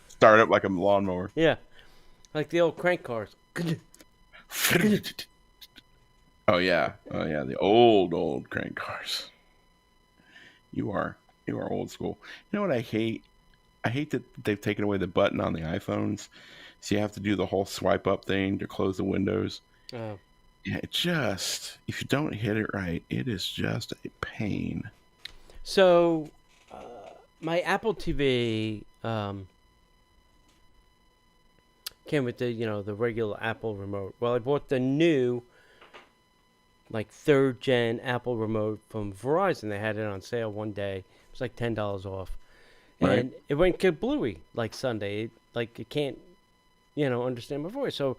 Start up like a lawnmower. Yeah, like the old crank cars. Oh yeah, the old crank cars. You are old school. You know what I hate? I hate that they've taken away the button on the iPhones, so you have to do the whole swipe up thing to close the windows. Oh. Yeah, it just, if you don't hit it right, it is just a pain. So, my Apple TV came with the regular Apple remote. Well, I bought the new, like, 3rd gen Apple remote from Verizon. They had it on sale one day. It was like $10 off. Right. And it went kablooey like Sunday. It can't, understand my voice. So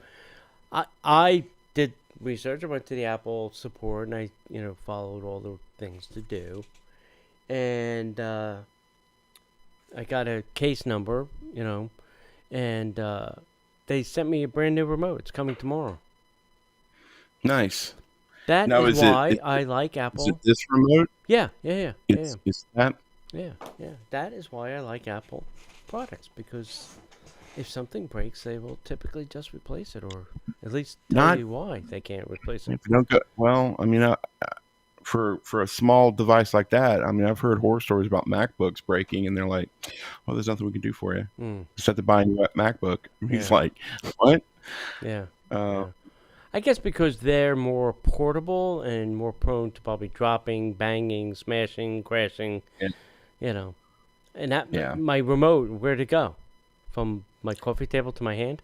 I did research. I went to the Apple support and I, followed all the things to do. And I got a case number, and they sent me a brand new remote. It's coming tomorrow. Nice. That is why I like Apple. Is it this remote? Yeah. Is that? Yeah. That is why I like Apple products, because if something breaks, they will typically just replace it, or at least tell you why they can't replace it. If you don't go, well, I mean, for a small device like that, I mean, I've heard horror stories about MacBooks breaking, and they're like, "Well, there's nothing we can do for you. Just have to buy a new MacBook." And he's like, "What?" Yeah. I guess because they're more portable and more prone to probably dropping, banging, smashing, crashing. Yeah. And that my remote, where'd it go? From my coffee table to my hand?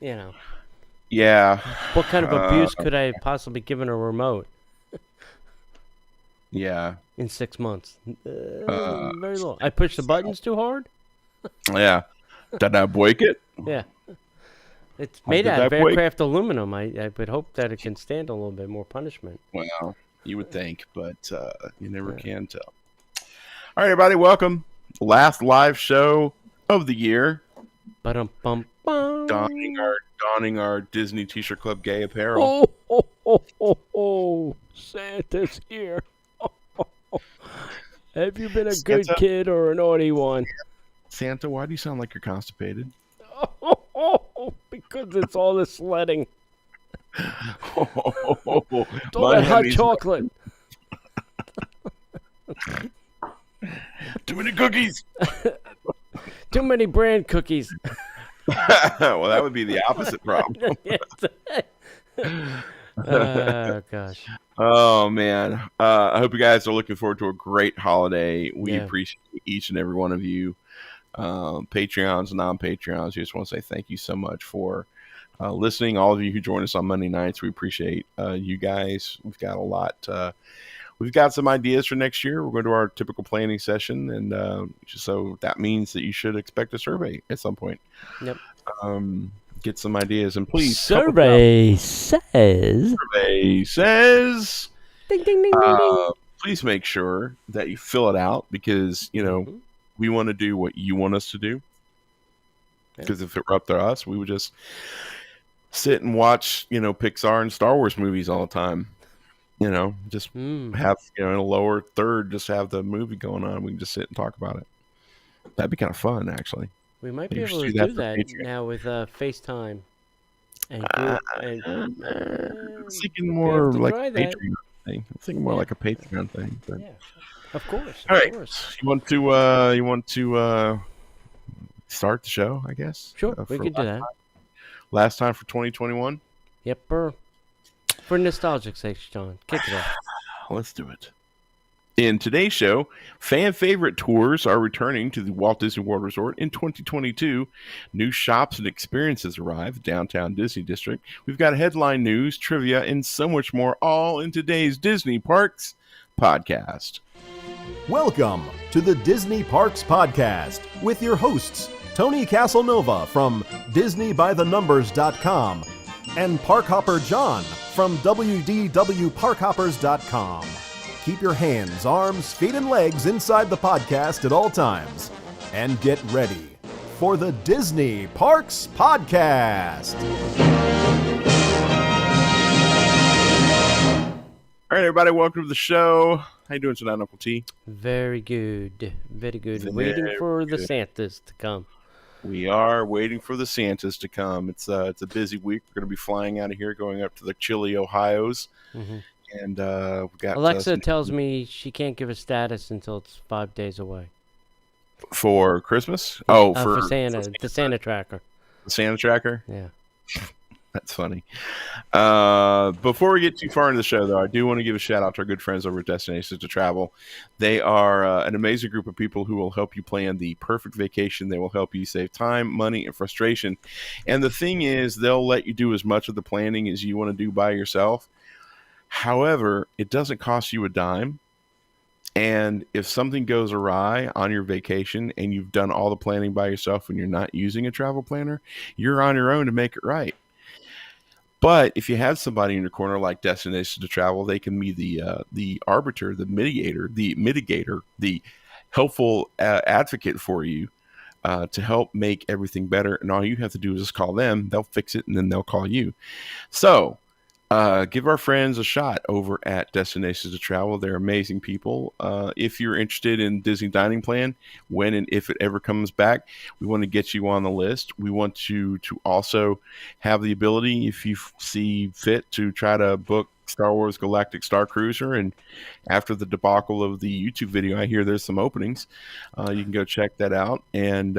Yeah. What kind of abuse could I have possibly given a remote? Yeah. In 6 months. Very low. I pushed the buttons too hard? Yeah. Did I break it? Yeah. It's made out of aircraft aluminum. I would hope that it can stand a little bit more punishment. Well, you would think, but you never can tell. All right, everybody, welcome. Last live show of the year. Ba-dum-bum-bum. Donning our Disney T-shirt Club gay apparel. Oh, Santa's here. Have you been a good kid or a naughty one? Santa, why do you sound like you're constipated? Because it's all the sledding. All that hot chocolate. Too many cookies. Too many brand cookies. Well, that would be the opposite problem. Oh, gosh. Oh, man. I hope you guys are looking forward to a great holiday. We appreciate each and every one of you. Patreons, non-Patreons. We just want to say thank you so much for listening. All of you who join us on Monday nights, we appreciate you guys. We've got a lot. We've got some ideas for next year. We're going to do our typical planning session, and so that means that you should expect a survey at some point. Yep. Get some ideas, and please. Survey says. Ding, ding, ding, ding, ding. Please make sure that you fill it out, because we want to do what you want us to do. Because if it were up to us, we would just sit and watch, Pixar and Star Wars movies all the time. Just have, in a lower third, just have the movie going on. We can just sit and talk about it. That'd be kind of fun, actually. We might be able to do that now with FaceTime. And I'm thinking more like a Patreon thing. I'm thinking more like a Patreon thing. But... Yeah, of course. All right. You want to start the show, I guess? Sure, we could do that. Last time for 2021? Yep, for nostalgic sake, John. Kick it off. Let's do it. In today's show, fan favorite tours are returning to the Walt Disney World Resort in 2022. New shops and experiences arrive at downtown Disney District. We've got headline news, trivia, and so much more, all in today's Disney Parks podcast. Welcome to the Disney Parks podcast with your hosts, Tony Casanova from DisneyByTheNumbers.com and Parkhopper John from WDWParkhoppers.com. Keep your hands, arms, feet, and legs inside the podcast at all times. And get ready for the Disney Parks Podcast. All right, everybody, welcome to the show. How you doing tonight, Uncle T? Very good. Very good. Waiting for the Santas to come. We are waiting for the Santas to come. It's a busy week. We're going to be flying out of here, going up to the chilly Ohio's. Mm-hmm. And we've got Alexa tells me she can't give a status until it's 5 days away. For Christmas? Oh, for Santa. The Santa tracker. The Santa tracker? Yeah. That's funny. Before we get too far into the show, though, I do want to give a shout out to our good friends over at Destinations to Travel. They are an amazing group of people who will help you plan the perfect vacation. They will help you save time, money, and frustration. And the thing is, they'll let you do as much of the planning as you want to do by yourself. However, it doesn't cost you a dime. And if something goes awry on your vacation and you've done all the planning by yourself and you're not using a travel planner, you're on your own to make it right. But if you have somebody in your corner like Destinations to Travel, they can be the arbiter, the mitigator, the helpful advocate for you to help make everything better. And all you have to do is just call them. They'll fix it, and then they'll call you. So give our friends a shot over at Destinations to Travel. They're amazing people. If you're interested in Disney Dining Plan, when and if it ever comes back, we want to get you on the list. We want you to also have the ability, if you see fit, to try to book Star Wars Galactic Star Cruiser. And after the debacle of the YouTube video, I hear there's some openings. You can go check that out. And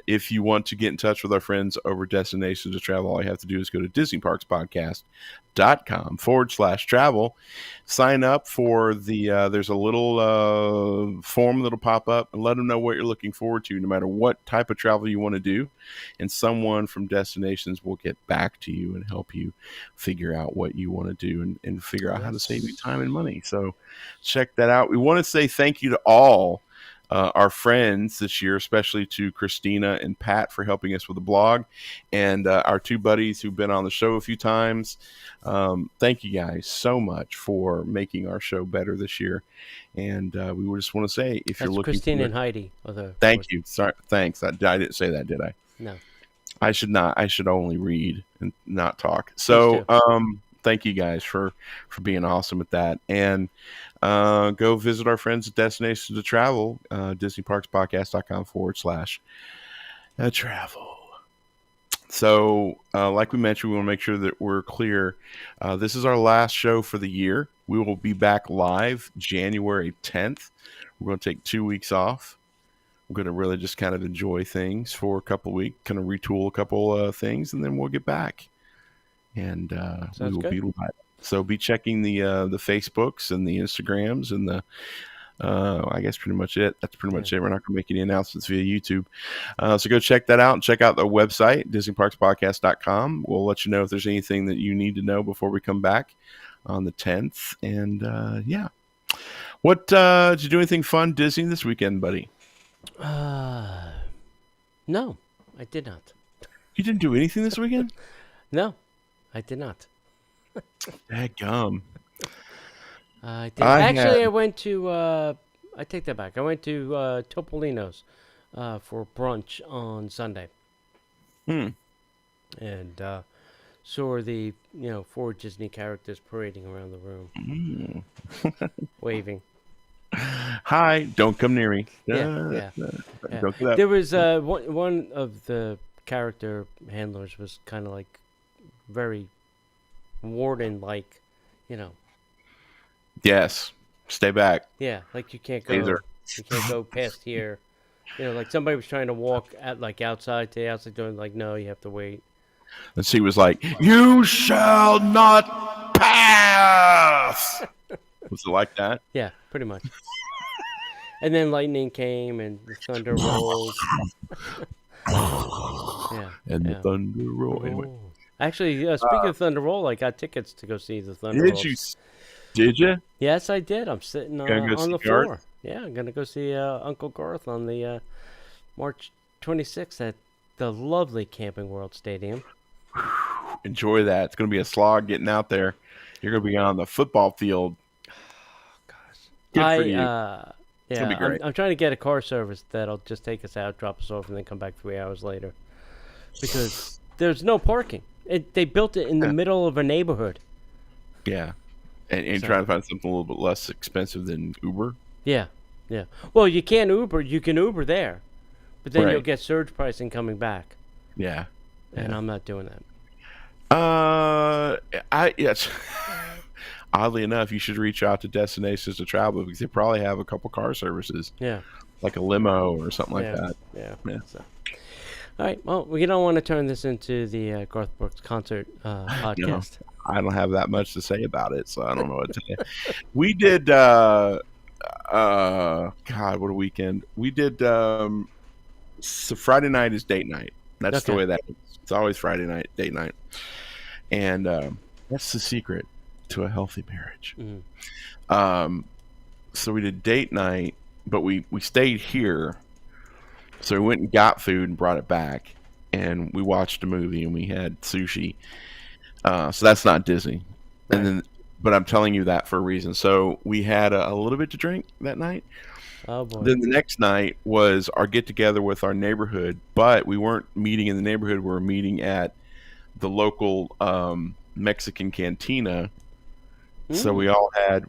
if you want to get in touch with our friends over Destinations to Travel, all you have to do is go to DisneyParksPodcast.com/travel. Sign up for there's a little form that'll pop up, and let them know what you're looking forward to, no matter what type of travel you want to do. And someone from Destinations will get back to you and help you figure out what you want to do and figure out how to save you time and money. So check that out. We want to say thank you to all our friends this year, especially to Christina and Pat for helping us with the blog, and our two buddies who've been on the show a few times. Thank you guys so much for making our show better this year. And we just want to say, if you're looking, Christina and Heidi. Thank you. Sorry, thanks. I didn't say that, did I? No. I should not. I should only read and not talk. So, thank you guys for being awesome at that. And go visit our friends at Destinations to Travel, DisneyParksPodcast.com/travel. So, like we mentioned, we want to make sure that we're clear. This is our last show for the year. We will be back live January 10th. We're going to take 2 weeks off. We're going to really just kind of enjoy things for a couple of weeks, kind of retool a couple things, and then we'll get back. And we will be live. So be checking the Facebooks and the Instagrams and the I guess pretty much it. That's pretty much it. We're not going to make any announcements via YouTube. So go check that out and check out the website, DisneyParksPodcast.com. We'll let you know if there's anything that you need to know before we come back on the 10th. And yeah. What did you do anything fun Disney this weekend, buddy? No, I did not. You didn't do anything this weekend? No, I did not. Dadgum. I went to, I take that back. I went to Topolino's for brunch on Sunday. And saw the, 4 Disney characters parading around the room. Waving. Hi, don't come near me. Yeah. Don't do that. There was one of the character handlers was kind of like very warden-like, Yes, stay back. Yeah, like you can't go past here. Like somebody was trying to walk outside to the outside door, like, no, you have to wait. And she was like, "You shall not pass." Was it like that? Yeah, pretty much. And then lightning came and the thunder rolled. The thunder rolled. Anyway. Actually, speaking of thunder roll, I got tickets to go see the thunder roll. Did you? Yes, I did. I'm sitting on the floor. Yeah, I'm gonna go see Uncle Garth on the March 26th at the lovely Camping World Stadium. Enjoy that. It's gonna be a slog getting out there. You're gonna be on the football field. Oh, gosh. Good for you. It's gonna be great. I'm trying to get a car service that'll just take us out, drop us off, and then come back 3 hours later. Because there's no parking. They built it in the middle of a neighborhood. Yeah. and trying to find something a little bit less expensive than Uber. Yeah. Well, you can't Uber. You can Uber there, but then Right. you'll get surge pricing coming back. Yeah. And I'm not doing that. Yes. Oddly enough, you should reach out to Destinations to Travel because they probably have a couple car services. Yeah. Like a limo or something like that. Yeah. Yeah. So. All right. Well, we don't want to turn this into the Garth Brooks concert podcast. No, I don't have that much to say about it, so I don't know what to say. We did. God, what a weekend! We did. So Friday night is date night. That's the way that is. It's always Friday night, date night, and that's the secret to a healthy marriage. So we did date night, but we stayed here. So we went and got food and brought it back, and we watched a movie and we had sushi. So that's not Disney. Right. And then, but I'm telling you that for a reason. So we had a little bit to drink that night. Oh boy. Then the next night was our get together with our neighborhood, but we weren't meeting in the neighborhood. We were meeting at the local Mexican cantina. So we all had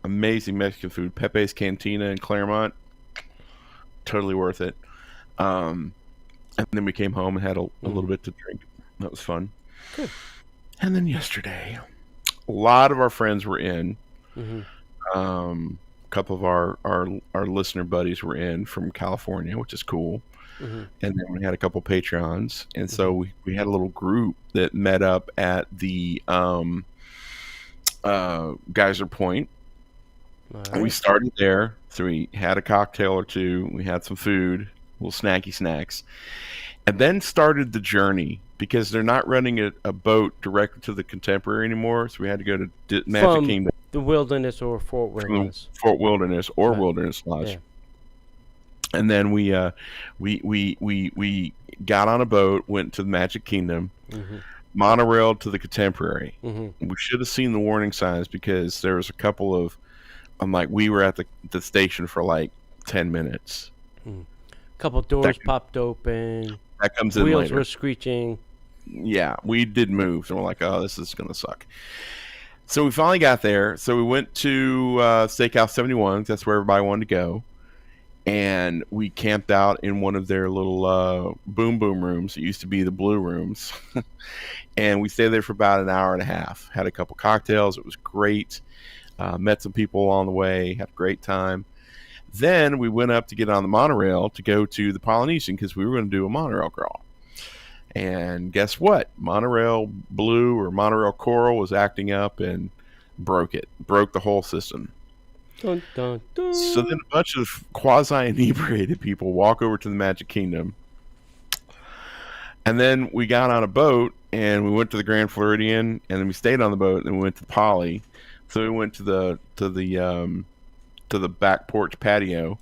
amazing Mexican food. Pepe's Cantina in Claremont, totally worth it. And then we came home and had a little bit to drink. That was fun. Good. And then yesterday, a lot of our friends were in. A couple of our listener buddies were in from California, which is cool. And then we had a couple Patreons, and so we had a little group that met up at the Geyser Point. Right. And we started there, so we had a cocktail or two, we had some food, little snacky snacks, and then started the journey because they're not running a boat directly to the Contemporary anymore, so we had to go to Magic Kingdom, the Wilderness or Fort Wilderness, Wilderness or Wilderness Lodge. Yeah. And then we got on a boat, went to the Magic Kingdom, monorail to the Contemporary. We should have seen the warning signs because there was a couple of, we were at the station for like 10 minutes. A couple doors popped open. That comes in Wheels later. were screeching. Yeah, we did move, and we're like, oh, this is going to suck. So we finally got there. So we went to Steakhouse 71. That's where everybody wanted to go. And we camped out in one of their little boom rooms. It used to be the blue rooms. And we stayed there for about an hour and a half. Had a couple cocktails. It was great. Met some people along the way. Had a great time. Then we went up to get on the monorail to go to the Polynesian because we were going to do a monorail crawl. And guess what? Monorail Blue or Monorail Coral was acting up and broke it. Broke the whole system. Dun, dun, dun. So then a bunch of quasi-inebriated people walk over to the Magic Kingdom. And then we got on a boat and we went to the Grand Floridian, and then we stayed on the boat and we went to Poly. So we went to the back porch patio.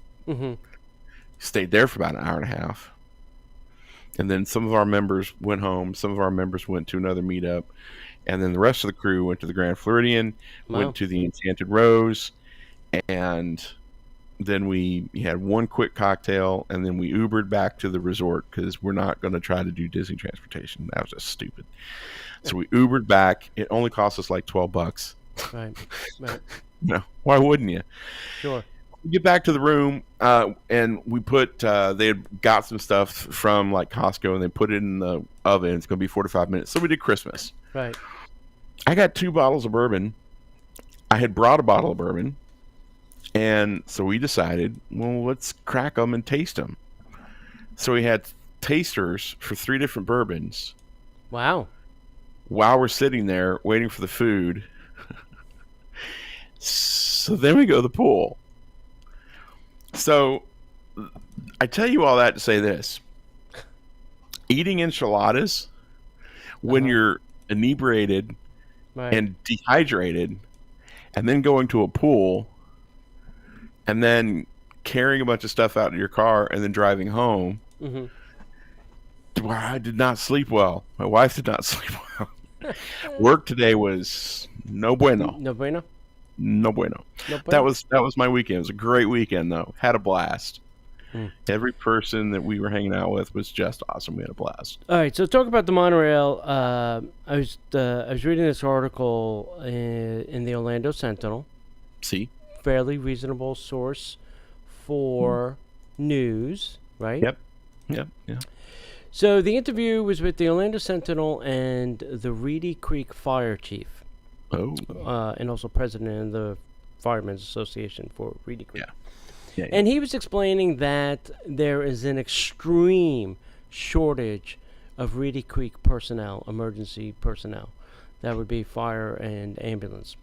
Stayed there for about an hour and a half. And then some of our members went home. Some of our members went to another meetup. And then the rest of the crew went to the Grand Floridian, went to the Enchanted Rose, and then we had one quick cocktail, and then we Ubered back to the resort because we're not going to try to do Disney transportation. That was just stupid. So we Ubered back. It only cost us like $12. Right. No, why wouldn't you? Sure. We get back to the room, and we put they had got some stuff from like Costco, and they put it in the oven. It's going to be 45 minutes. So we did Christmas. Right. I got 2 bottles of bourbon. I had brought a bottle of bourbon. And so we decided, well, let's crack them and taste them. So we had tasters for 3 different bourbons. Wow. While we're sitting there waiting for the food. So then we go to the pool. So I tell you all that to say this. Eating enchiladas when you're inebriated and dehydrated, and then going to a pool, and then carrying a bunch of stuff out of your car, and then driving home. I did not sleep well. My wife did not sleep well. Work today was no bueno. No bueno? No bueno. No bueno. That was my weekend. It was a great weekend, though. Had a blast. Every person that we were hanging out with was just awesome. We had a blast. All right, so talk about the monorail. I was reading this article in the Orlando Sentinel. See? Fairly reasonable source for news, right? Yep. So the interview was with the Orlando Sentinel and the Reedy Creek Fire Chief. Oh. And also president of the Firemen's Association for Reedy Creek. Yeah. And he was explaining that there is an extreme shortage of Reedy Creek personnel, emergency personnel. That would be fire and ambulance.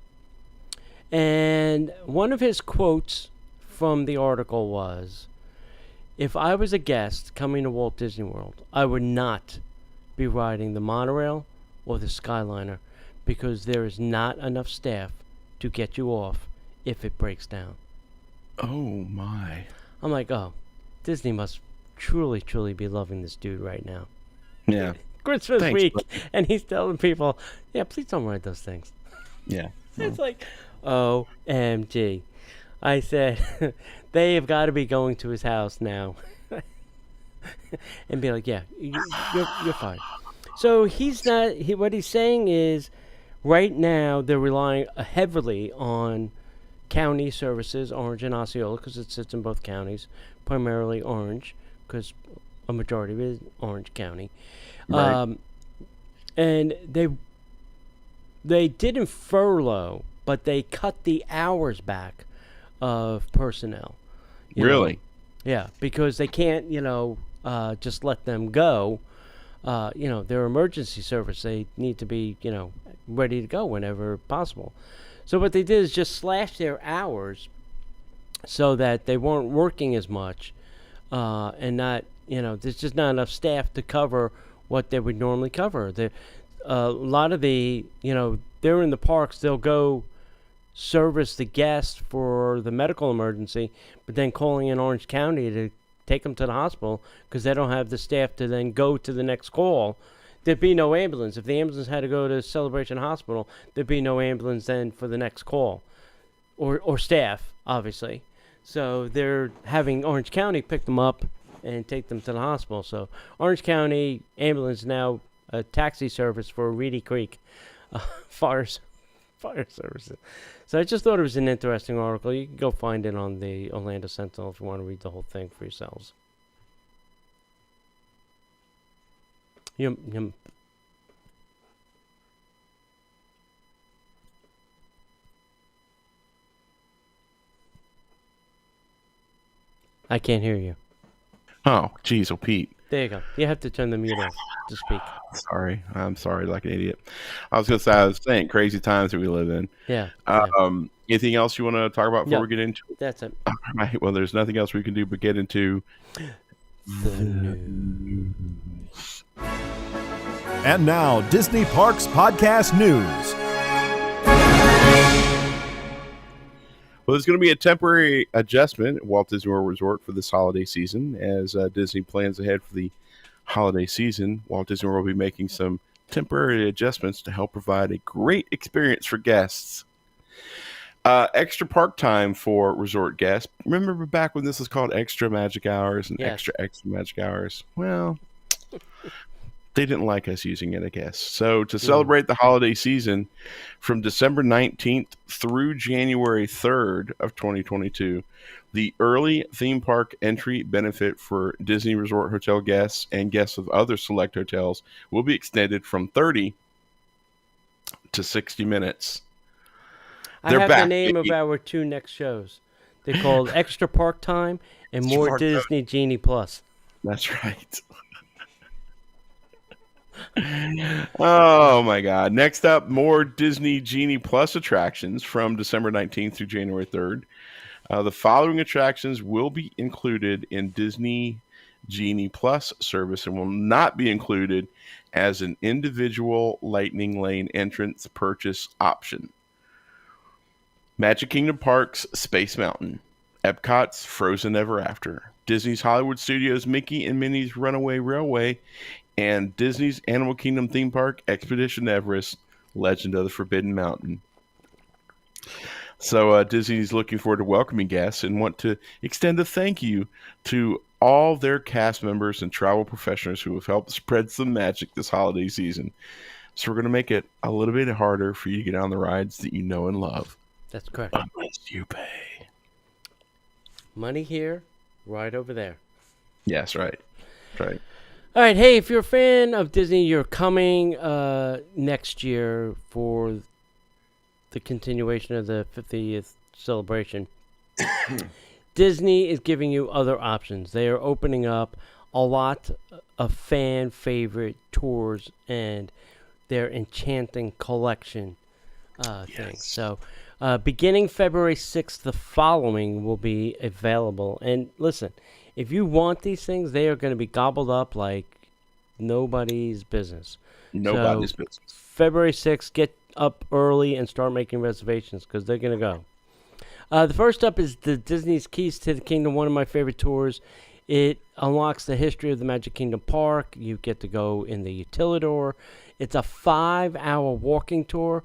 And one of his quotes from the article was, "If I was a guest coming to Walt Disney World, I would not be riding the monorail or the Skyliner because there is not enough staff to get you off if it breaks down." Oh, my. I'm like, oh, Disney must truly, truly be loving this dude right now. Yeah. Christmas week, and he's telling people, yeah, please don't ride those things. Yeah. It's like, OMG. I said, they have got to be going to his house now and be like, yeah, you're fine. So he's not, what he's saying is, right now they're relying heavily on county services, Orange and Osceola, because it sits in both counties, primarily Orange, because a majority of it is Orange County. Right. And they didn't furlough, but they cut the hours back of personnel. Really? Yeah, because they can't, just let them go. They're emergency service. They need to be, ready to go whenever possible. So what they did is just slash their hours so that they weren't working as much, and not, there's just not enough staff to cover what they would normally cover. A lot of the, they're in the parks, they'll go service the guests for the medical emergency, but then calling in Orange County to take them to the hospital because they don't have the staff to then go to the next call. There'd be no ambulance. If the ambulance had to go to Celebration Hospital, there'd be no ambulance then for the next call. Or staff, obviously. So they're having Orange County pick them up and take them to the hospital. So Orange County ambulance now a taxi service for Reedy Creek fire services. So I just thought it was an interesting article. You can go find it on the Orlando Sentinel if you want to read the whole thing for yourselves. I can't hear you. Oh, geez, Pete. There you go. You have to turn the mute off to speak. I'm sorry, like an idiot. I was saying crazy times that we live in. Yeah. Anything else you want to talk about before we get into it? That's it. All right. Well, there's nothing else we can do but get into the news. And now, Disney Parks Podcast News. Well, there's going to be a temporary adjustment at Walt Disney World Resort for this holiday season. As Disney plans ahead for the holiday season, Walt Disney World will be making some temporary adjustments to help provide a great experience for guests. Extra park time for resort guests. Remember back when this was called Extra Magic Hours and Extra Magic Hours? Well, they didn't like us using it, I guess. So to celebrate the holiday season from December 19th through January 3rd of 2022, the early theme park entry benefit for Disney Resort Hotel guests and guests of other select hotels will be extended from 30 to 60 minutes. I have the name of our two next shows. They're called Extra Park Time and More Disney Genie Plus. That's right. Oh my God. Next up, more Disney Genie Plus attractions from December 19th through January 3rd. The following attractions will be included in Disney Genie Plus service and will not be included as an individual Lightning Lane entrance purchase option. Magic Kingdom Parks Space Mountain, Epcot's Frozen Ever After, Disney's Hollywood Studios Mickey and Minnie's Runaway Railway, and Disney's Animal Kingdom theme park Expedition Everest, Legend of the Forbidden Mountain. So Disney's looking forward to welcoming guests and want to extend a thank you to all their cast members and travel professionals who have helped spread some magic this holiday season. So we're going to make it a little bit harder for you to get on the rides that you know and love. That's correct. Unless you pay. Money here, ride over there. Yes, right. Right. All right, hey, if you're a fan of Disney, you're coming next year for the continuation of the 50th celebration. Disney is giving you other options. They are opening up a lot of fan favorite tours and their enchanting collection things. So beginning February 6th, the following will be available. And listen, if you want these things, they are going to be gobbled up like nobody's business. Nobody's business. February 6th, get up early and start making reservations because they're going to go. The first up is the Disney's Keys to the Kingdom, one of my favorite tours. It unlocks the history of the Magic Kingdom Park. You get to go in the Utilidor. It's a 5-hour walking tour.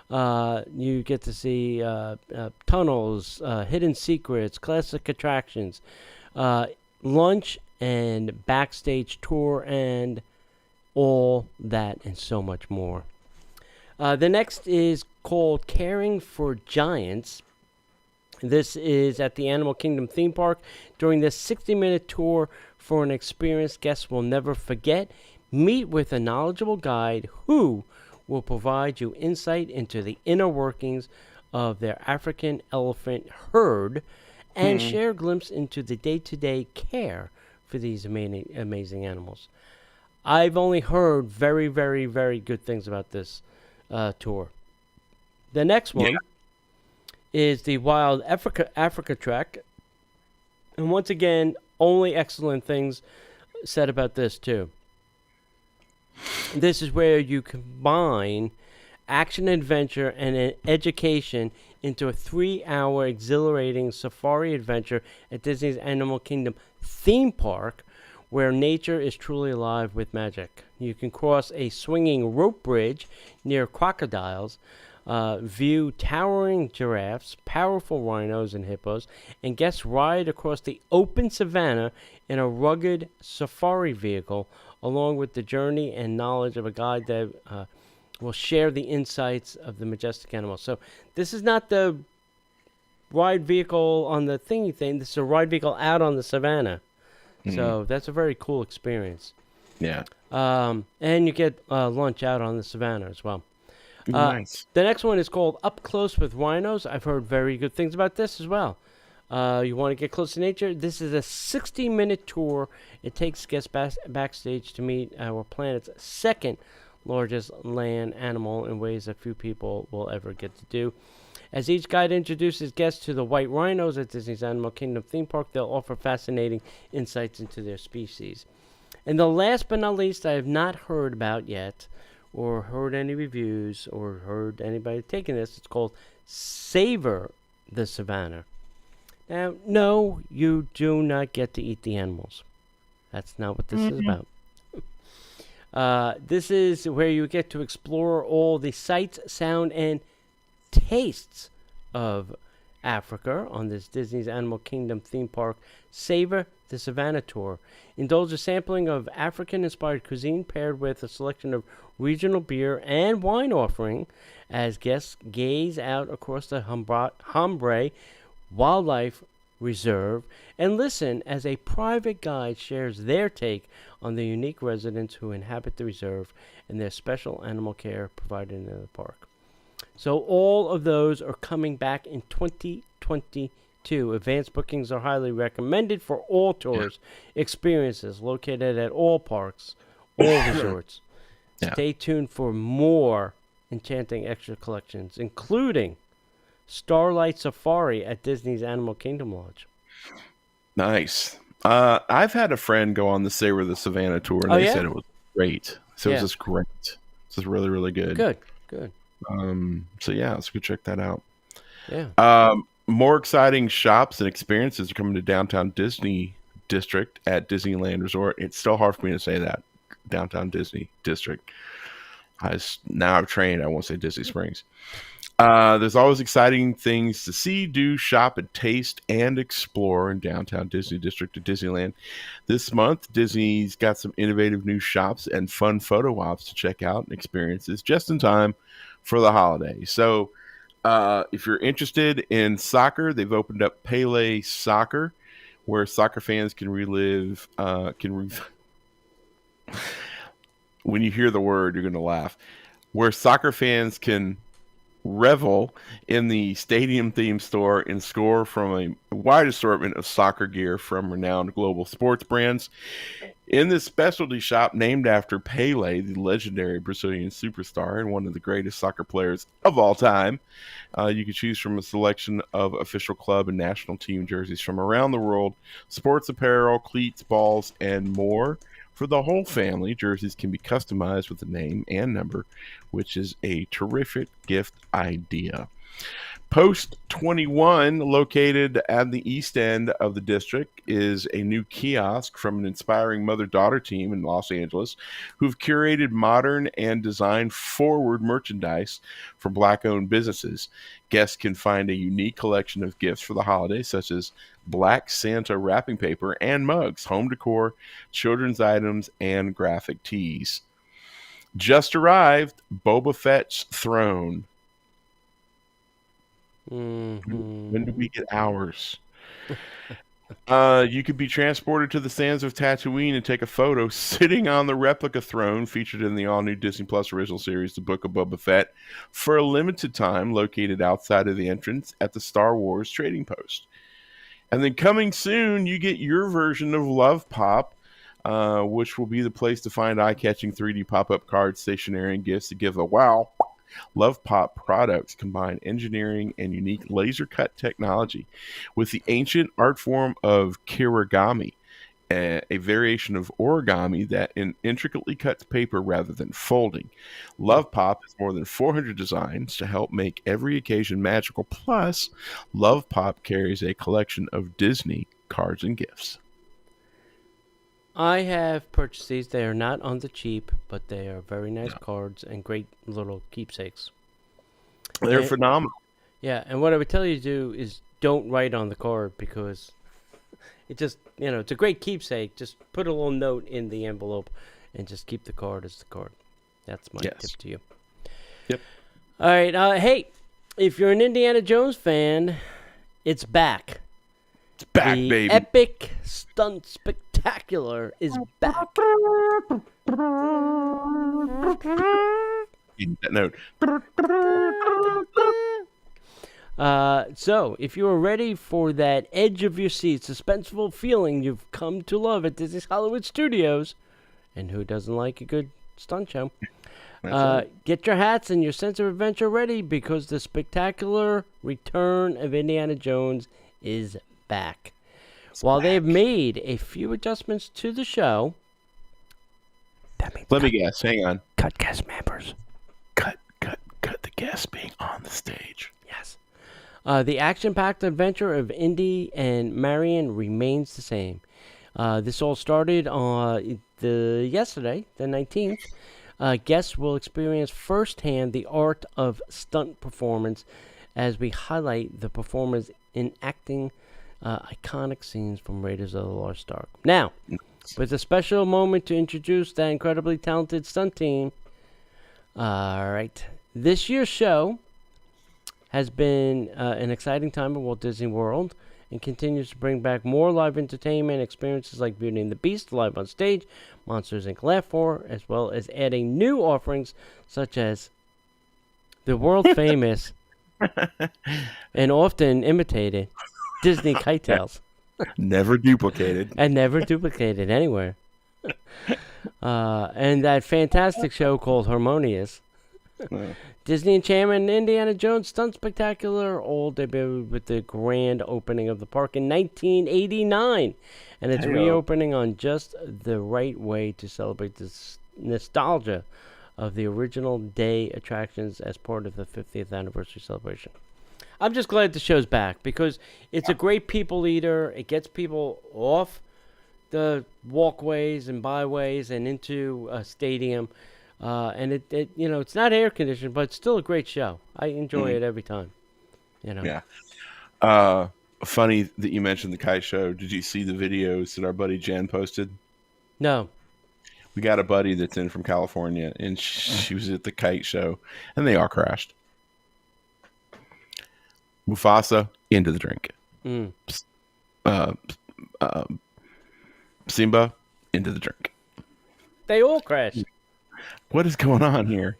You get to see tunnels, hidden secrets, classic attractions, lunch and backstage tour, and all that and so much more. The next is called Caring for Giants. This is at the Animal Kingdom theme park. During this 60-minute tour for an experience guests will never forget, meet with a knowledgeable guide who will provide you insight into the inner workings of their African elephant herd and share a glimpse into the day-to-day care for these amazing animals. I've only heard very, very, very good things about this tour. The next one is the Wild Africa Trek. And once again, only excellent things said about this too. This is where you combine action, adventure, and education into a 3-hour exhilarating safari adventure at Disney's Animal Kingdom theme park, where nature is truly alive with magic. You can cross a swinging rope bridge near crocodiles, view towering giraffes, powerful rhinos and hippos, and guests ride across the open savanna in a rugged safari vehicle, along with the journey and knowledge of a guide that will share the insights of the majestic animals. So this is not the ride vehicle on the thingy thing. This is a ride vehicle out on the savannah. So that's a very cool experience. Yeah. And you get lunch out on the savannah as well. Nice. The next one is called Up Close with Rhinos. I've heard very good things about this as well. You want to get close to nature? This is a 60-minute tour. It takes guests backstage to meet our planet's second largest land animal in ways that few people will ever get to do. As each guide introduces guests to the white rhinos at Disney's Animal Kingdom theme park, they'll offer fascinating insights into their species. And the last but not least, I have not heard about yet, or heard any reviews, or heard anybody taking this. It's called Savor the Savannah. Now, no, you do not get to eat the animals. That's not what this is about. This is where you get to explore all the sights, sound, and tastes of Africa on this Disney's Animal Kingdom theme park Savor the Savannah tour. Indulge a sampling of African-inspired cuisine paired with a selection of regional beer and wine offering as guests gaze out across the Hambre Wildlife Reserve and listen as a private guide shares their take on the unique residents who inhabit the reserve and their special animal care provided in the park. So all of those are coming back in 2022. Advanced bookings are highly recommended for all tours, experiences located at all parks, all resorts. Stay tuned for more enchanting extra collections, including Starlight Safari at Disney's Animal Kingdom Lodge. Nice. I've had a friend go on the Savor the Savannah tour, and they said it was great. So it was just great. This is really, really good. Good. So yeah, let's go check that out. Yeah. More exciting shops and experiences are coming to downtown Disney District at Disneyland Resort. It's still hard for me to say that. Downtown Disney District. Now I've trained. I won't say Disney Springs. There's always exciting things to see, do, shop, and taste and explore in downtown Disney District of Disneyland. This month, Disney's got some innovative new shops and fun photo ops to check out and experiences just in time for the holiday. So, if you're interested in soccer, they've opened up Pele Soccer, where soccer fans can relive. When you hear the word, you're going to laugh. Where soccer fans can revel in the stadium themed store and score from a wide assortment of soccer gear from renowned global sports brands. In this specialty shop named after Pele, the legendary Brazilian superstar and one of the greatest soccer players of all time, you can choose from a selection of official club and national team jerseys from around the world, sports apparel, cleats, balls, and more. For the whole family, jerseys can be customized with a name and number, which is a terrific gift idea. Post 21, located at the east end of the district, is a new kiosk from an inspiring mother-daughter team in Los Angeles who've curated modern and design-forward merchandise for Black-owned businesses. Guests can find a unique collection of gifts for the holidays, such as Black Santa wrapping paper and mugs, home decor, children's items, and graphic tees. Just arrived, Boba Fett's throne. Mm-hmm. When do we get ours? You could be transported to the sands of Tatooine and take a photo sitting on the replica throne featured in the all-new Disney Plus original series, The Book of Boba Fett, for a limited time, located outside of the entrance at the Star Wars Trading Post. And then coming soon, you get your version of Love Pop, which will be the place to find eye-catching 3D pop-up cards, stationery, and gifts to give a wow. Love Pop products combine engineering and unique laser cut technology with the ancient art form of kirigami, a variation of origami that intricately cuts paper rather than folding. Love Pop has more than 400 designs to help make every occasion magical. Plus, Love Pop carries a collection of Disney cards and gifts. I have purchased these. They are not on the cheap, but they are very nice cards and great little keepsakes. They're phenomenal. Yeah, and what I would tell you to do is don't write on the card because it just, it's a great keepsake. Just put a little note in the envelope and just keep the card as the card. That's my tip to you. Yep. All right. Hey, if you're an Indiana Jones fan, it's back. It's back, the baby. Epic Stunt Spectacular is back. That note. So, if you are ready for that edge of your seat, suspenseful feeling you've come to love at Disney's Hollywood Studios, and who doesn't like a good stunt show? Get your hats and your sense of adventure ready because the spectacular return of Indiana Jones is back. While they've made a few adjustments to the show, that means let me guess. Hang on. Cut guest members. Cut the guests being on the stage. Yes. The action-packed adventure of Indy and Marion remains the same. This all started on yesterday, the 19th. Guests will experience firsthand the art of stunt performance as we highlight the performers enacting iconic scenes from Raiders of the Lost Ark. Now, with a special moment to introduce that incredibly talented stunt team. All right. This year's show has been an exciting time at Walt Disney World and continues to bring back more live entertainment experiences like Beauty and the Beast live on stage, Monsters Inc. Laugh 4, as well as adding new offerings such as the world-famous and often imitated Disney Kite Tales. Never duplicated. And never duplicated anywhere. And that fantastic show called Harmonious. Disney Enchantment and Indiana Jones Stunt Spectacular all debuted with the grand opening of the park in 1989. And it's reopening on just the right way to celebrate this nostalgia of the original day attractions as part of the 50th anniversary celebration. I'm just glad the show's back because it's a great people eater. It gets people off the walkways and byways and into a stadium. And it it's not air conditioned, but it's still a great show. I enjoy it every time. Yeah. Funny that you mentioned the kite show. Did you see the videos that our buddy Jen posted? No. We got a buddy that's in from California, and she was at the kite show, and they all crashed. Mufasa into the drink. Simba into the drink. They all crashed. What is going on here?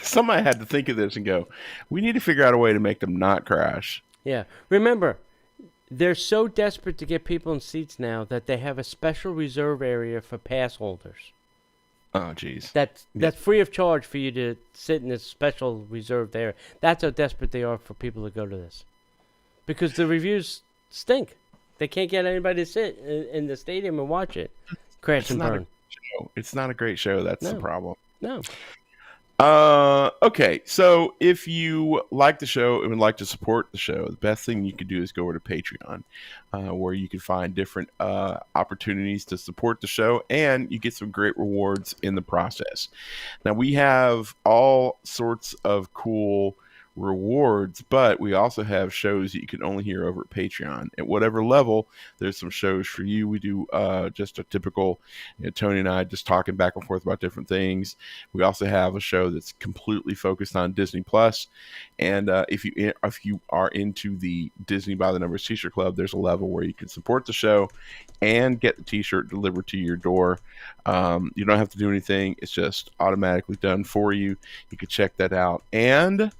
Somebody had to think of this and go, we need to figure out a way to make them not crash. Yeah. Remember, they're so desperate to get people in seats now that they have a special reserve area for pass holders. Oh, geez. That's free of charge for you to sit in this special reserved area. That's how desperate they are for people to go to this. Because the reviews stink. They can't get anybody to sit in the stadium and watch it. Crash and burn. It's not a great show. That's the problem. No. Okay, so if you like the show and would like to support the show, the best thing you could do is go over to Patreon, where you can find different opportunities to support the show, and you get some great rewards in the process. Now, we have all sorts of cool rewards, but we also have shows that you can only hear over at Patreon. At whatever level, there's some shows for you. We do just a typical, Tony and I just talking back and forth about different things. We also have a show that's completely focused on Disney Plus, and if you are into the Disney by the Numbers T-shirt club, there's a level where you can support the show and get the T-shirt delivered to your door. You don't have to do anything; it's just automatically done for you. You can check that out. And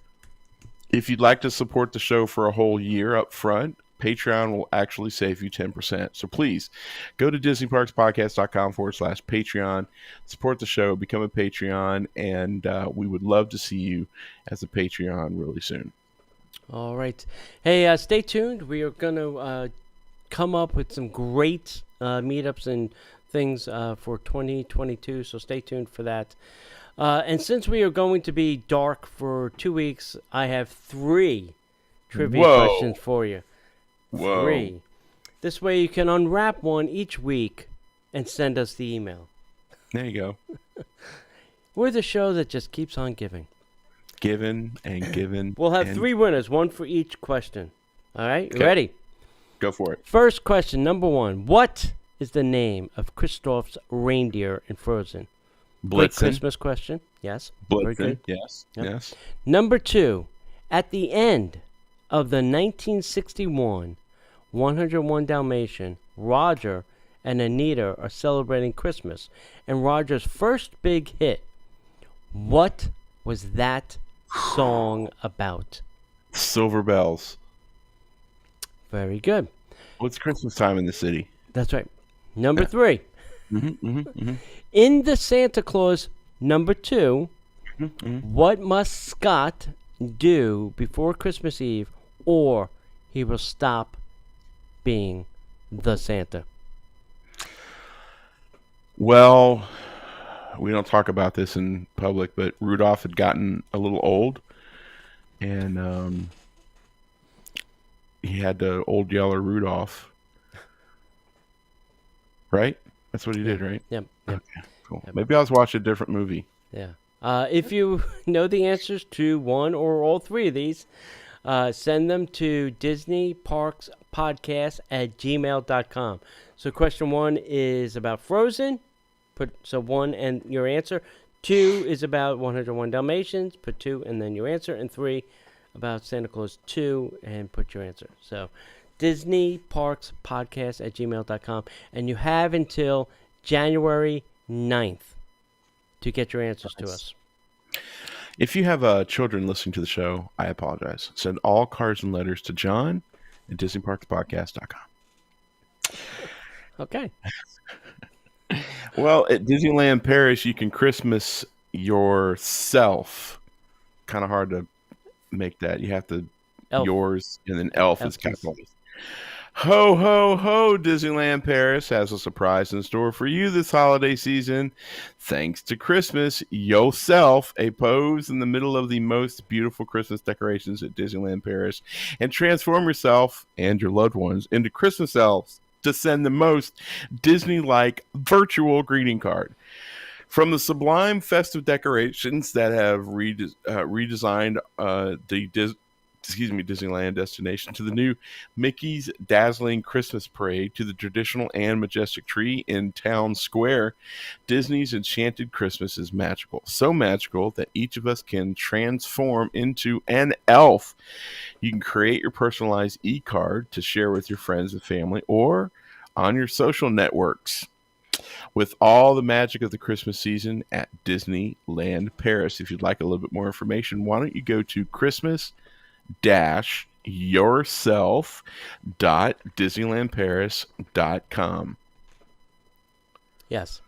if you'd like to support the show for a whole year up front, Patreon will actually save you 10%. So please go to DisneyParksPodcast.com/Patreon, support the show, become a Patreon, and we would love to see you as a Patreon really soon. All right. Hey, stay tuned. We are going to come up with some great meetups and things for 2022, so stay tuned for that. And since we are going to be dark for 2 weeks, I have 3 trivia questions for you. 3. This way you can unwrap one each week and send us the email. There you go. We're the show that just keeps on giving. Giving and giving. We'll have 3 winners, 1 for each question. All right? You ready? Go for it. First question, number 1. What is the name of Kristoff's reindeer in Frozen? Blitzen. Christmas question. Yes. Blitzen. Yes. Yep. Yes. Number 2. At the end of the 1961 101 Dalmatian, Roger and Anita are celebrating Christmas and Roger's first big hit. What was that song about? Silver Bells. Very good. Well, it's Christmas time in the city. That's right. Number 3. In the Santa Claus number 2, what must Scott do before Christmas Eve, or he will stop being the Santa? Well, we don't talk about this in public, but Rudolph had gotten a little old, and he had the Old Yeller Rudolph. Right? That's what he did, right? Yep. Okay, cool. Yep. Maybe I was watching a different movie. Yeah. If you know the answers to one or all 3 of these, send them to DisneyParksPodcast@gmail.com. So question 1 is about Frozen. Put 1 and your answer. 2 is about 101 Dalmatians. Put 2 and then your answer. And 3 about Santa Claus 2 and put your answer. So DisneyParksPodcast@gmail.com. And you have until January 9th to get your answers to us. If you have children listening to the show, I apologize. Send all cards and letters to John at DisneyParksPodcast.com. Okay. Well, at Disneyland Paris, you can Christmas yourself. Kind of hard to make that. You have to yours, and then elf is capitalized. Ho, ho, ho, Disneyland Paris has a surprise in store for you this holiday season. Thanks to Christmas, yourself a pose in the middle of the most beautiful Christmas decorations at Disneyland Paris and transform yourself and your loved ones into Christmas elves to send the most Disney-like virtual greeting card. From the sublime festive decorations that have redesigned the Disneyland destination to the new Mickey's dazzling Christmas parade to the traditional and majestic tree in Town Square, Disney's Enchanted Christmas is magical. So magical that each of us can transform into an elf. You can create your personalized e-card to share with your friends and family or on your social networks. With all the magic of the Christmas season at Disneyland Paris. If you'd like a little bit more information, why don't you go to christmas-yourself.disneylandparis.com. Yes.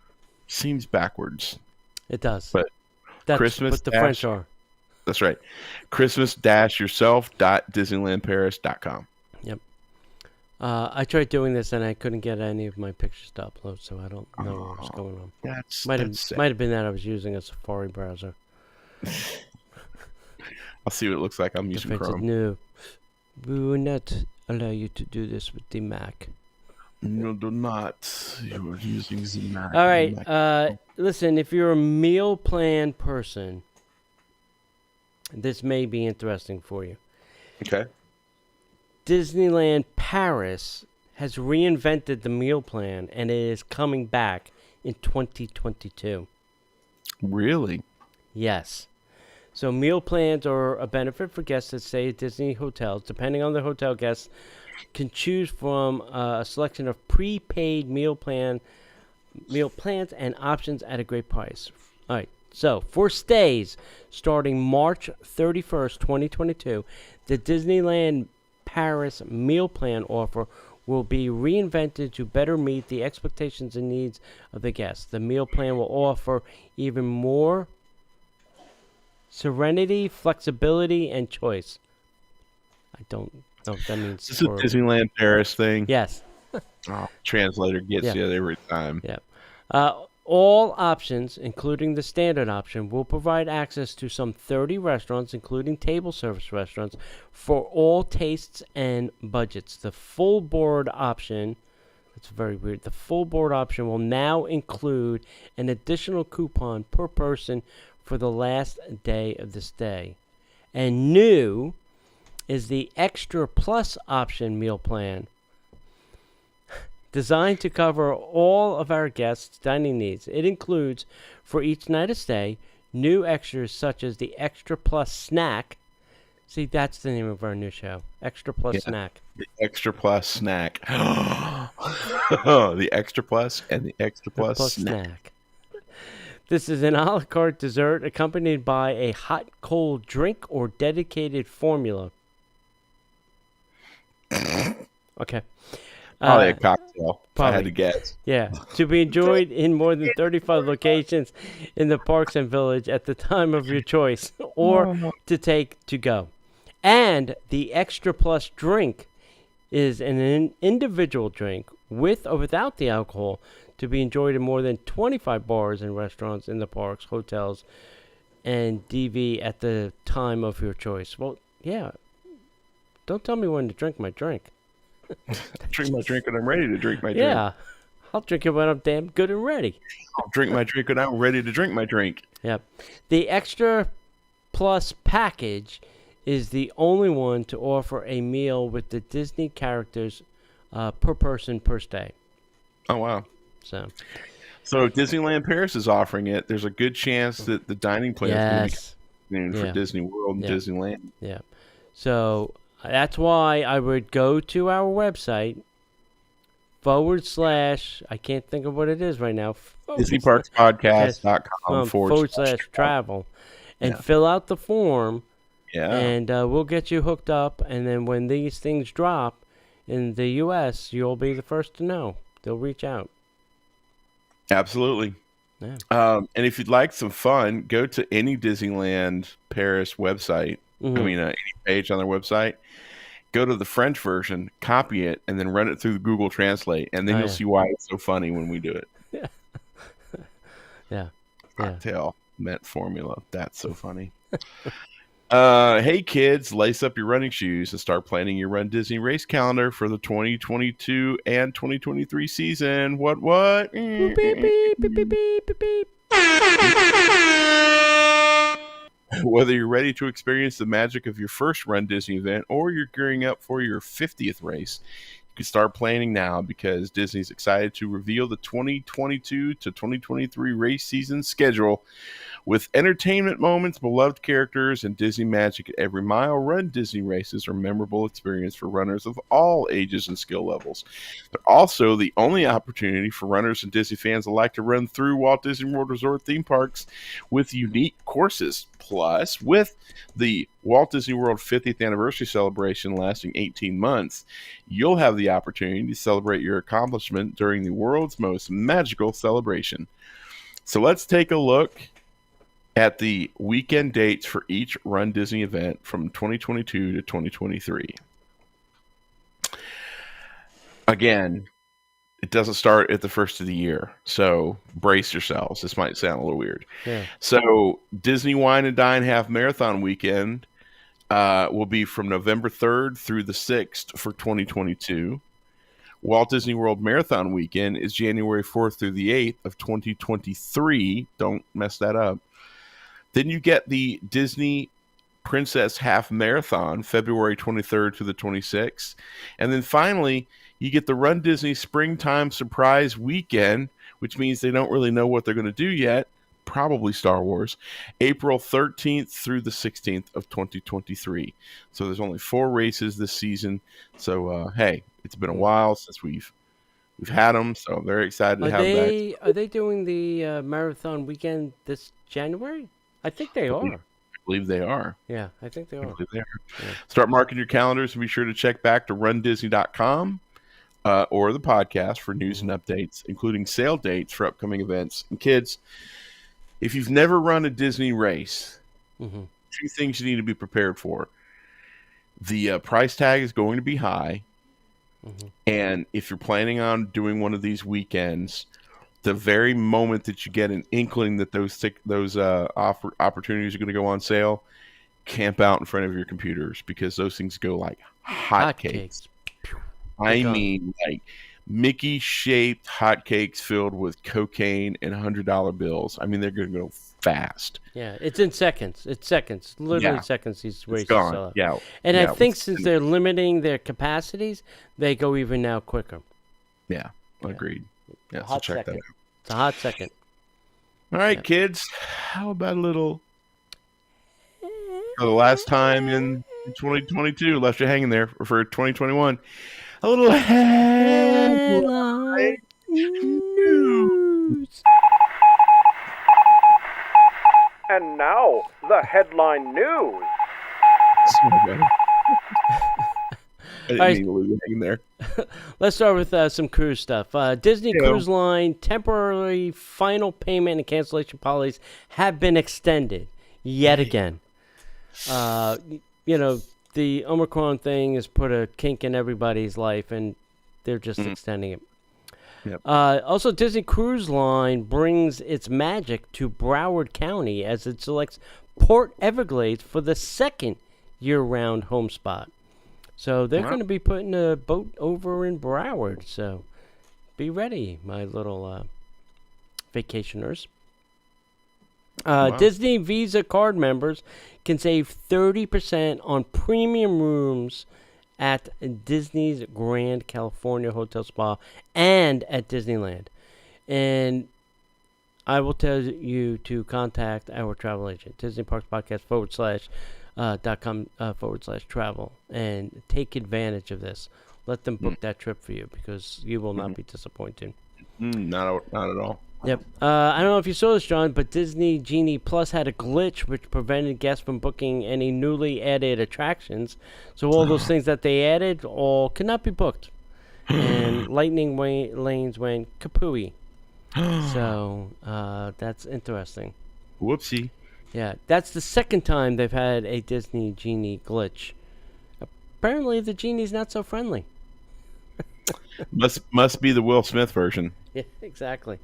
Seems backwards. It does. But that's Christmas what the French are. That's right. christmas-yourself.disneylandparis.com. Yep. I tried doing this and I couldn't get any of my pictures to upload, so I don't know what was going on. Might have been that I was using a Safari browser. I'll see what it looks like. I'm using Chrome. Said, no, we will not allow you to do this with the Mac. No, do not. You're using the Mac. All right. Listen, if you're a meal plan person, this may be interesting for you. Okay. Disneyland Paris has reinvented the meal plan, and it is coming back in 2022. Really? Yes. So meal plans are a benefit for guests that stay at Disney hotels. Depending on the hotel, guests can choose from a selection of prepaid meal plans and options at a great price. All right. So for stays starting March 31st, 2022, the Disneyland Paris meal plan offer will be reinvented to better meet the expectations and needs of the guests. The meal plan will offer even more serenity, flexibility, and choice. I don't know if that means... This is a Disneyland Paris thing? Yes. Translator gets you every time. Yeah. All options, including the standard option, will provide access to some 30 restaurants, including table service restaurants, for all tastes and budgets. The full board option... It's very weird. The full board option will now include an additional coupon per person for the last day of the stay. And new is the Extra Plus option meal plan, designed to cover all of our guests' dining needs. It includes, for each night of stay, new extras such as the Extra Plus snack. See, that's the name of our new show, Extra Plus Snack. The Extra Plus Snack. The Extra Plus and the Extra Plus snack. This is an a la carte dessert accompanied by a hot, cold drink or dedicated formula. Okay. Probably a cocktail, if I had to Probably. guess. Yeah, to be enjoyed in more than 35 locations in the parks and village at the time of your choice, or to take to go. And the Extra Plus drink is an individual drink with or without the alcohol to be enjoyed in more than 25 bars and restaurants in the parks, hotels, and DV at the time of your choice. Well, yeah. Don't tell me when to drink my drink. Drink my drink when I'm ready to drink my drink. Yeah. I'll drink it when I'm damn good and ready. I'll drink my drink when I'm ready to drink my drink. Yep. The Extra Plus package is the only one to offer a meal with the Disney characters per person per stay. Oh, wow. So if Disneyland Paris is offering it, there's a good chance that the dining plan is going to be for Disney World and Disneyland. Yeah. So that's why I would go to our website / I can't think of what it is right now. DisneyParksPodcast.com / travel and fill out the form. Yeah. And we'll get you hooked up. And then when these things drop in the U.S., you'll be the first to know. They'll reach out. Absolutely. Yeah. And if you'd like some fun, go to any Disneyland Paris website. Mm-hmm. Any page on their website. Go to the French version, copy it, and then run it through Google Translate. And then you'll see why it's so funny when we do it. Yeah. Cocktail met formula. That's so funny. Hey kids, lace up your running shoes and start planning your Run Disney race calendar for the 2022 and 2023 season. What? Beep, beep, beep, beep, beep, beep. Whether you're ready to experience the magic of your first Run Disney event or you're gearing up for your 50th race, you can start planning now because Disney's excited to reveal the 2022 to 2023 race season schedule. With entertainment moments, beloved characters, and Disney magic at every mile, Run Disney races are a memorable experience for runners of all ages and skill levels. They're also the only opportunity for runners and Disney fans alike to run through Walt Disney World Resort theme parks with unique courses. Plus, with the Walt Disney World 50th anniversary celebration lasting 18 months, you'll have the opportunity to celebrate your accomplishment during the world's most magical celebration. So let's take a look at the weekend dates for each Run Disney event from 2022 to 2023. Again, it doesn't start at the first of the year, so brace yourselves. This might sound a little weird. Yeah. So Disney Wine and Dine Half Marathon Weekend will be from November 3rd through the 6th for 2022. Walt Disney World Marathon Weekend is January 4th through the 8th of 2023. Don't mess that up. Then you get the Disney Princess Half Marathon, February 23rd to the 26th. And then finally, you get the Run Disney Springtime Surprise Weekend, which means they don't really know what they're going to do yet. Probably Star Wars, April 13th through the 16th of 2023. So there's only 4 races this season. So, hey, it's been a while since we've had them, so I'm very excited to have back. Are they doing the marathon weekend this January? I think they are. I believe they are. Yeah, I think they are. Yeah. Start marking your calendars and be sure to check back to rundisney.com or the podcast for news and updates, including sale dates for upcoming events. And kids, if you've never run a Disney race, 2 things you need to be prepared for. The price tag is going to be high. And if you're planning on doing one of these weekends, the very moment that you get an inkling that those opportunities are going to go on sale, camp out in front of your computers because those things go like hotcakes. I mean, like Mickey-shaped hotcakes filled with cocaine and $100 bills. I mean, they're going to go fast. Yeah, it's in seconds. It's seconds. Literally seconds these races sell out. Yeah. And I think since they're limiting their capacities, they go even now quicker. Yeah, agreed. Yeah, so check that out. It's a hot second. All right, kids. How about a little for the last time in 2022, left you hanging there for 2021. A little headline news. And now, the headline news. I didn't mean to leave you hanging there. Let's start with some cruise stuff. Disney Cruise Line temporary final payment and cancellation policies have been extended yet again. The Omicron thing has put a kink in everybody's life, and they're just extending it. Yep. Also, Disney Cruise Line brings its magic to Broward County as it selects Port Everglades for the second year-round home spot. So they're going to be putting a boat over in Broward. So be ready, my little vacationers. Disney Visa card members can save 30% on premium rooms at Disney's Grand California Hotel Spa and at Disneyland. And I will tell you to contact our travel agent, Disney Parks Podcast .com/travel, and take advantage of this. Let them book that trip for you because you will not be disappointed. Not at all. Yep. I don't know if you saw this, John, but Disney Genie Plus had a glitch which prevented guests from booking any newly added attractions. So all those things that they added all could not be booked. And lightning lanes went kapooey. So that's interesting. Whoopsie. Yeah, that's the second time they've had a Disney Genie glitch. Apparently the Genie's not so friendly. Must be the Will Smith version. Yeah, exactly.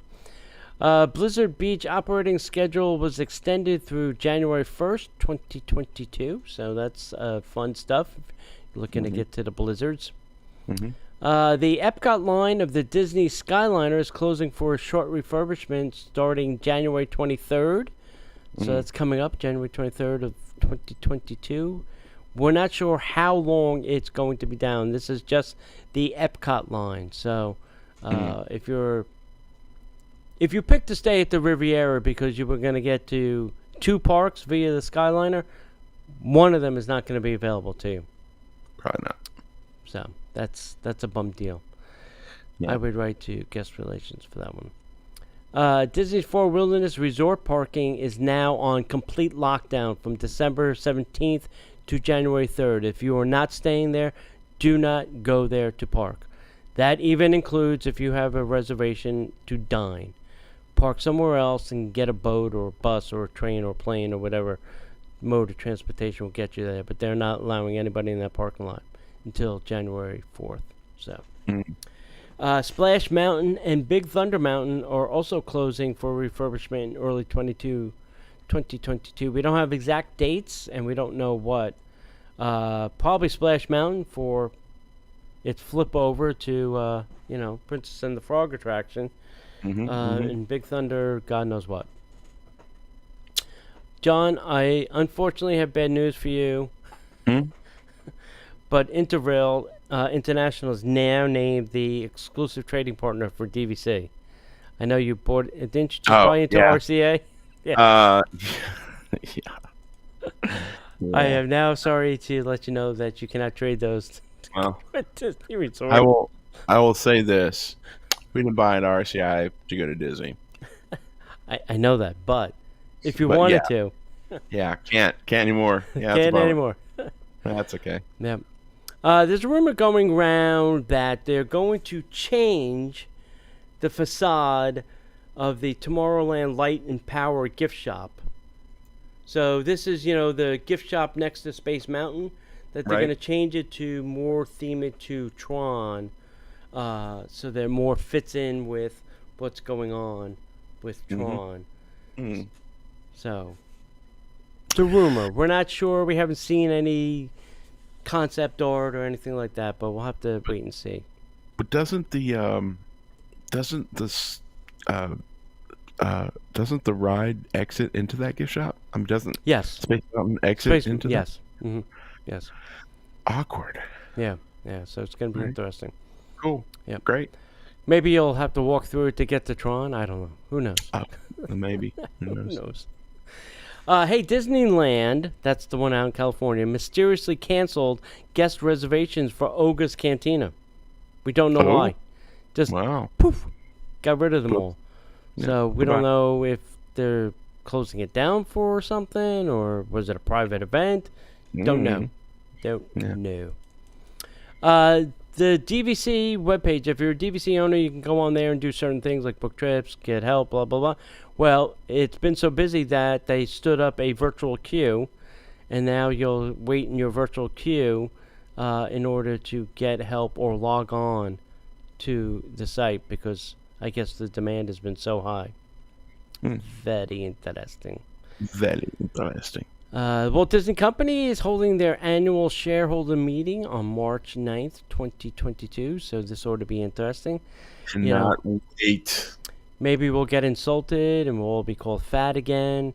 Blizzard Beach operating schedule was extended through January 1st, 2022. So that's fun stuff. Looking to get to the blizzards. The Epcot line of the Disney Skyliner is closing for a short refurbishment starting January 23rd. So that's coming up, January 23rd of 2022. We're not sure how long it's going to be down. This is just the Epcot line. So if you pick to stay at the Riviera because you were going to get to 2 parks via the Skyliner, one of them is not going to be available to you. Probably not. So that's a bum deal. Yeah. I would write to guest relations for that one. Disney's Four Wilderness Resort parking is now on complete lockdown from December 17th to January 3rd. If you are not staying there, do not go there to park. That even includes if you have a reservation to dine. Park somewhere else and get a boat or a bus or a train or plane or whatever mode of transportation will get you there. But they're not allowing anybody in that parking lot until January 4th. So, Splash Mountain and Big Thunder Mountain are also closing for refurbishment in early 2022. We don't have exact dates, and we don't know what. Probably Splash Mountain for its flip over to, Princess and the Frog attraction. And Big Thunder, God knows what. John, I unfortunately have bad news for you. But Interrail International is now named the exclusive trading partner for DVC. I know you bought it. Didn't you just buy into RCA? Yeah. I am now sorry to let you know that you cannot trade those. Well, Disney Resort. I will say this: we didn't buy an RCI to go to Disney. I know that, but if you wanted to, can't anymore. Yeah, can't anymore. That's okay. Yeah. There's a rumor going around that they're going to change the facade of the Tomorrowland Light and Power gift shop. So this is, the gift shop next to Space Mountain, that they're going to change it to more theme it to Tron, so that more fits in with what's going on with Tron. So it's a rumor. We're not sure. We haven't seen any concept art or anything like that, but we'll have to wait and see. But doesn't the ride exit into that gift shop? Doesn't Space Mountain exit into that? Yes. Yes. Awkward. Yeah. So it's going to be interesting. Cool. Yeah. Great. Maybe you'll have to walk through it to get to Tron. I don't know. Who knows? Maybe. Who knows? Hey, Disneyland, that's the one out in California, mysteriously canceled guest reservations for Oga's Cantina. We don't know why. Just poof, got rid of them all. Yeah. So we don't know if they're closing it down for something, or was it a private event? Don't know. Don't know. The DVC Web Page, if you're a DVC owner, you can go on there and do certain things like book trips, get help, blah, blah, blah. Well, it's been so busy that they stood up a virtual queue, and now you'll wait in your virtual queue in order to get help or log on to the site, because I guess the demand has been so high. Very interesting. Very interesting. Walt Disney Company is holding their annual shareholder meeting on March 9th, 2022, so this ought to be interesting. Cannot wait. Maybe we'll get insulted and we'll all be called fat again.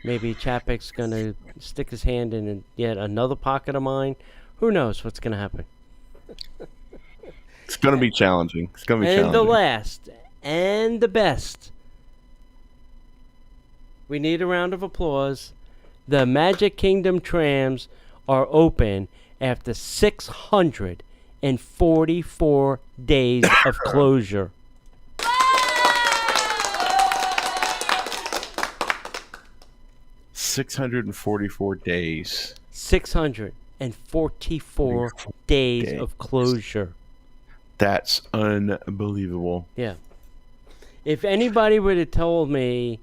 Maybe Chapek's going to stick his hand in yet another pocket of mine. Who knows what's going to happen? It's going to be challenging. It's going to be challenging. And the last and the best. We need a round of applause. The Magic Kingdom trams are open after 644 days of closure. $644 days. 644 days of closure. That's unbelievable. Yeah. If anybody would have told me,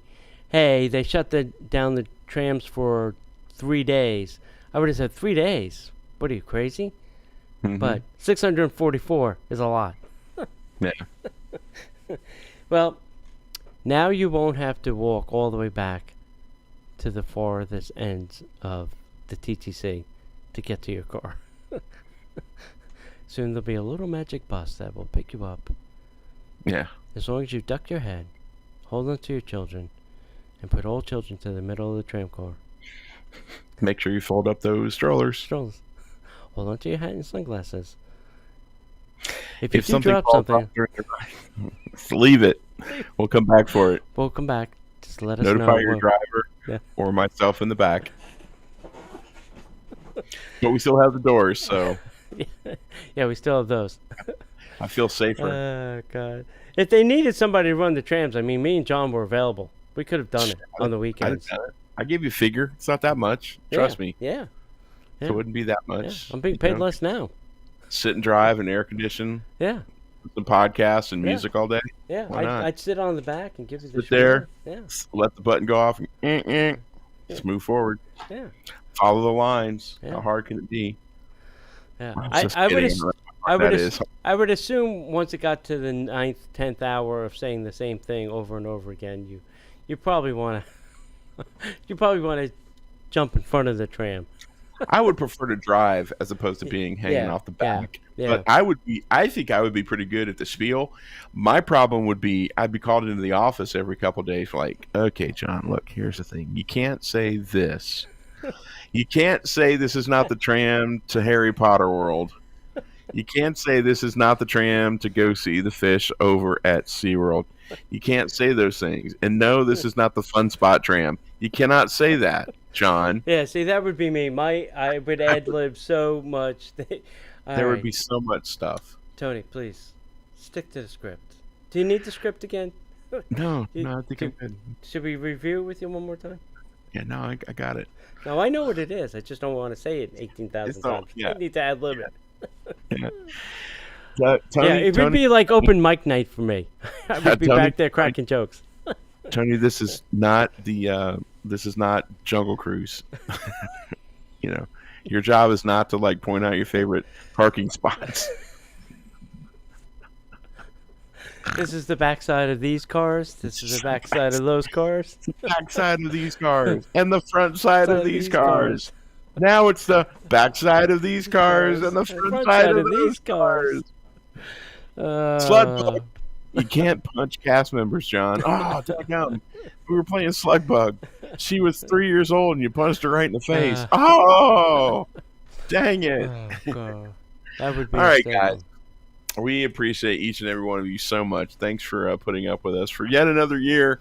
hey, they shut down the trams for 3 days, I would have said 3 days. What are you, crazy? But 644 is a lot. Yeah. Well, now you won't have to walk all the way back to the farthest ends of the TTC to get to your car. Soon there'll be a little magic bus that will pick you up. Yeah. As long as you duck your head, hold on to your children, and put all children to the middle of the tram car. Make sure you fold up those strollers. Hold on to your hat and sunglasses. If you do something drop falls something, off during your ride, leave it. We'll come back for it. we'll come back. Just let us know. Notify your driver or myself in the back. But we still have the doors, so Yeah, we still have those. I feel safer. Oh, God. If they needed somebody to run the trams, I mean, me and John were available. We could have done it on the weekends. I give you a figure. It's not that much. Trust me. Yeah. It wouldn't be that Yeah. much. I'm being paid less now. Sit and drive and air condition. Yeah. Some podcasts and music all day. Yeah. Why not? I'd sit on the back and give you the Sit there. Yeah. Let the button go off. And just move forward. Yeah. Follow the lines. Yeah. How hard can it be? Yeah. I would assume once it got to the 9th, 10th hour of saying the same thing over and over again, you probably want to jump in front of the tram. I would prefer to drive as opposed to being hanging off the back. Yeah. But I think I would be pretty good at the spiel. My problem would be I'd be called into the office every couple of days like, okay, John, look, here's the thing. You can't say this. You can't say this is not the tram to Harry Potter World. You can't say this is not the tram to go see the fish over at SeaWorld. You can't say those things. And no, this is not the Fun Spot tram. You cannot say that, John. Yeah, see, that would be me. I would ad-lib so much. There would be so much stuff. Tony, please, stick to the script. Do you need the script again? No, I think I'm good. Should we review it with you one more time? Yeah, no, I got it. No, I know what it is. I just don't want to say it 18,000 times. Yeah. I need to ad-lib it. Tony, it would be like open mic night for me. I would be back there cracking jokes. Tony, this is not Jungle Cruise. Your job is not to like point out your favorite parking spots. This is the backside of these cars. This is the backside of those cars. The backside of these cars and the front side of these cars. Now it's the backside of these cars and the front side of these cars. Slugbug. You can't punch cast members, John. Oh, damn. We were playing Slugbug. She was 3 years old and you punched her right in the face. Dang it. Oh, God. That would be all right, guys. We appreciate each and every one of you so much. Thanks for putting up with us for yet another year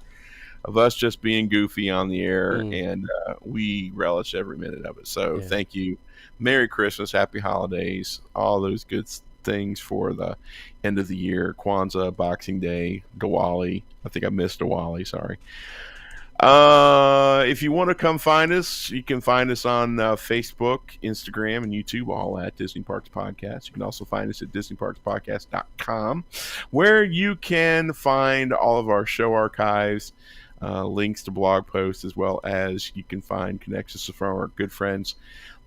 of us just being goofy on the air, and we relish every minute of it. So thank you. Merry Christmas, Happy Holidays, all those good things for the end of the year. Kwanzaa, Boxing Day, Diwali. I think I missed Diwali, sorry. If you want to come find us, you can find us on Facebook, Instagram, and YouTube, all at Disney Parks Podcast. You can also find us at DisneyParksPodcast.com, where you can find all of our show archives, links to blog posts, as well as you can find connections from our good friends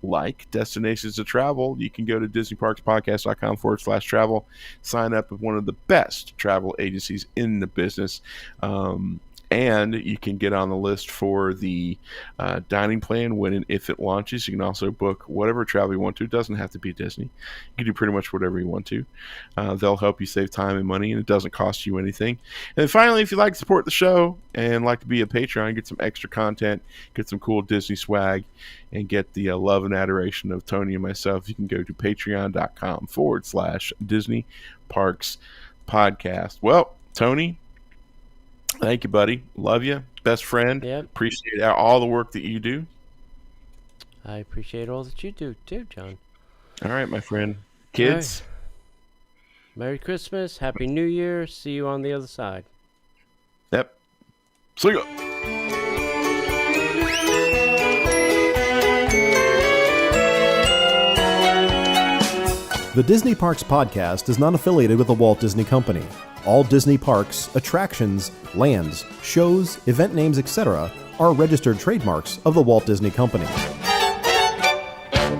like Destinations to Travel. You can go to DisneyParksPodcast.com/travel, sign up with one of the best travel agencies in the business. And you can get on the list for the dining plan when and if it launches. You can also book whatever travel you want to. It doesn't have to be Disney. You can do pretty much whatever you want to. They'll help you save time and money, and it doesn't cost you anything. And then finally, if you'd like to support the show and like to be a Patreon, get some extra content, get some cool Disney swag, and get the love and adoration of Tony and myself, you can go to patreon.com/Disney Parks Podcast. Well, Tony, thank you, buddy. Love you. Best friend. Yep. Appreciate all the work that you do. I appreciate all that you do, too, John. All right, my friend. Kids. Right. Merry Christmas. Happy New Year. See you on the other side. Yep. See ya. The Disney Parks Podcast is not affiliated with the Walt Disney Company. All Disney parks, attractions, lands, shows, event names, etc. are registered trademarks of the Walt Disney Company.